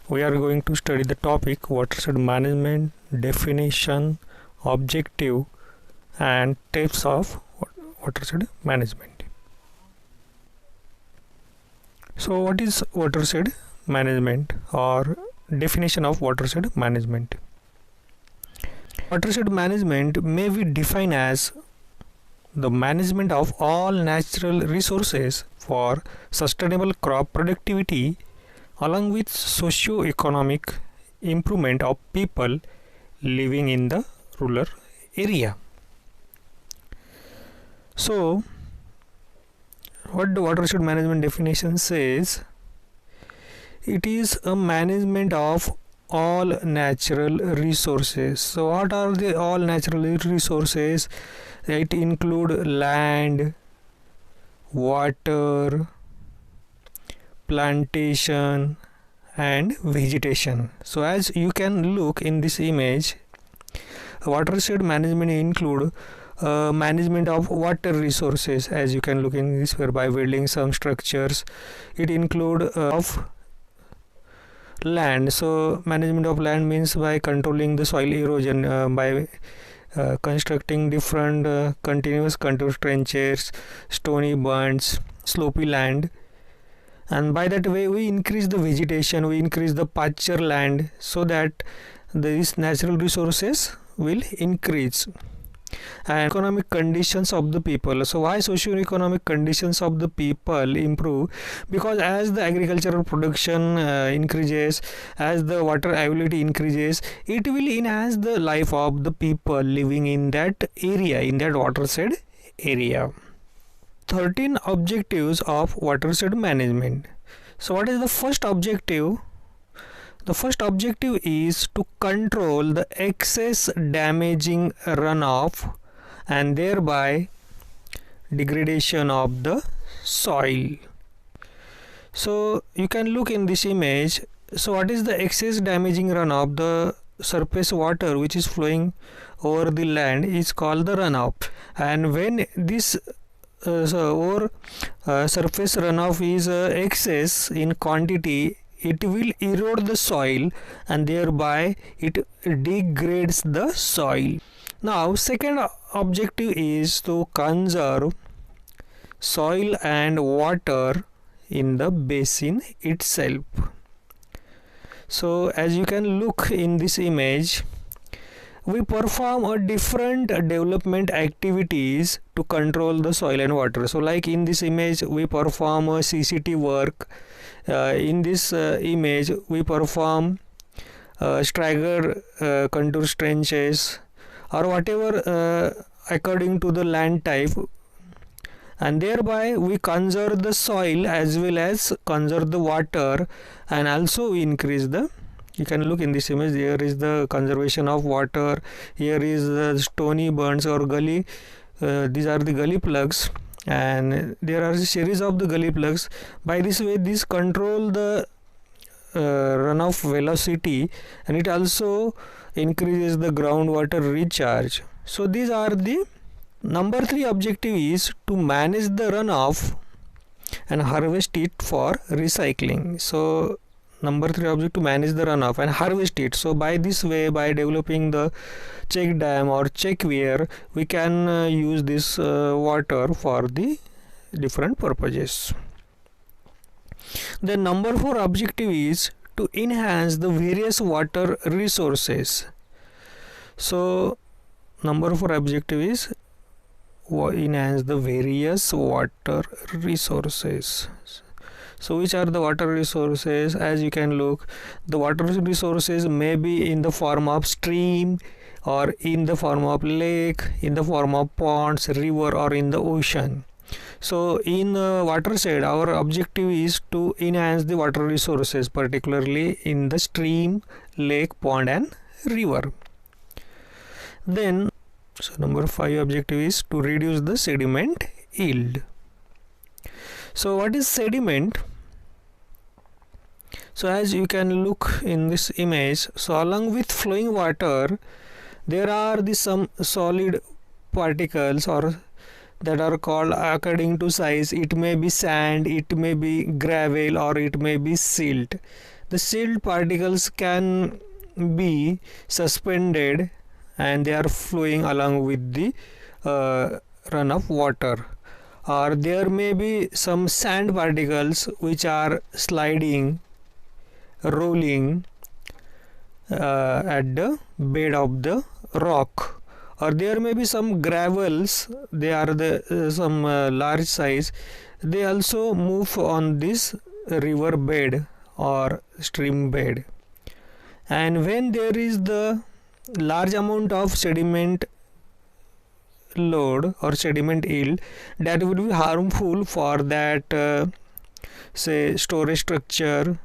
We are going to study the topic watershed management, definition, objective and types of watershed management. So what is watershed management or definition of watershed management? Watershed management may be defined as the management of all natural resources for sustainable crop productivity along with socio-economic improvement of people living in the rural area. So what the watershed management definition says, it is a management of all natural resources. So what are the all natural resources? It include land, water, plantation and vegetation. So as you can look in this image, watershed management include management of water resources, as you can look in this, whereby building some structures. It include of land. So management of land means by controlling the soil erosion by constructing different continuous contour trenches, stony bunds, slopy land, and by that way we increase the vegetation, we increase the pasture land, so that these natural resources will increase. And economic conditions of the people. So why socio-economic conditions of the people improve? Because as the agricultural production increases, as the water availability increases, it will enhance the life of the people living in that area, in that watershed area. 13 objectives of watershed management. So what is the first objective? The first objective is to control the excess damaging runoff and thereby degradation of the soil. So you can look in this image. So what is the excess damaging runoff? The surface water which is flowing over the land is called the runoff, and when this surface runoff is excess in quantity, it will erode the soil and thereby it degrades the soil. Now second objective is to conserve soil and water in the basin itself. So as you can look in this image, we perform a different development activities to control the soil and water. So like in this image we perform a CCT work. In this image we perform staggered contour trenches or whatever according to the land type, and thereby we conserve the soil as well as conserve the water, and also we increase the, you can look in this image, here is the conservation of water, here is the stony bunds or gully, these are the gully plugs, and there are a series of the gully plugs. By this way this control the runoff velocity, and it also increases the groundwater recharge. So these are the number 3 objective is to manage the runoff and harvest it for recycling. So number 3 object to manage the runoff and harvest it. So by this way, by developing the check dam or check weir, we can use this water for the different purposes. The number 4 objective is to enhance the various water resources. So number 4 objective is enhance the various water resources. So which are the water resources? As you can look, the water resources may be in the form of stream or in the form of lake, in the form of ponds, river or in the ocean. So in watershed our objective is to enhance the water resources, particularly in the stream, lake, pond and river. Then so number 5 objective is to reduce the sediment yield. So what is sediment? So as you can look in this image, so along with flowing water there are some solid particles or that are called according to size. It may be sand, it may be gravel or it may be silt. the silt particles can be suspended and they are flowing along with the run of water, or there may be some sand particles which are sliding, rolling at the bed of the rock, or there may be some gravels, they are the some large size, they also move on this river bed or stream bed. And when there is the large amount of sediment load or sediment yield, that will be harmful for that say storage structure,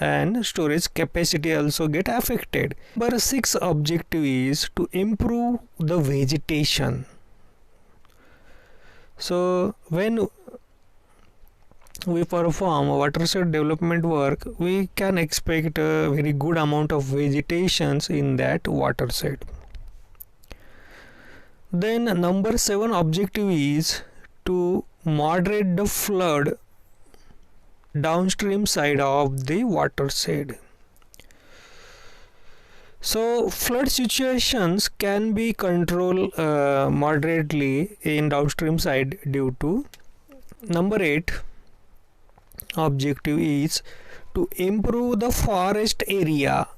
and storage capacity also get affected. Number 6 objective is to improve the vegetation. So when we perform watershed development work, we can expect a very good amount of vegetations in that watershed. Then number 7 objective is to moderate the flood downstream side of the watershed. So flood situations can be controlled moderately in downstream side due to number 8 objective is to improve the forest area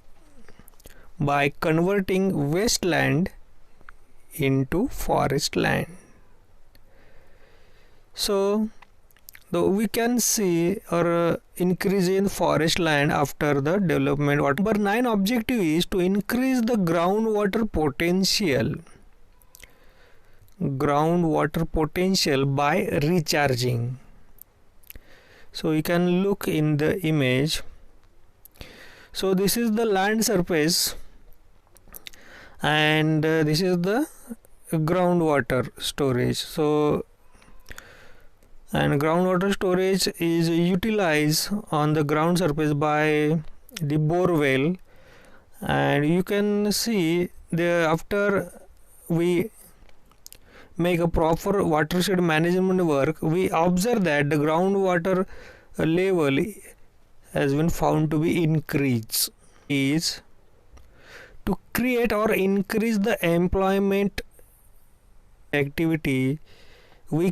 by converting wasteland into forest land. So we can see or increase in forest land after the development. Number 9 objective is to increase the groundwater potential by recharging. So you can look in the image. So this is the land surface and this is the groundwater storage. So and groundwater storage is utilized on the ground surface by the bore well, and you can see the after we make a proper watershed management work, we observe that the groundwater level has been found to be increased. Is to create or increase the employment activity, we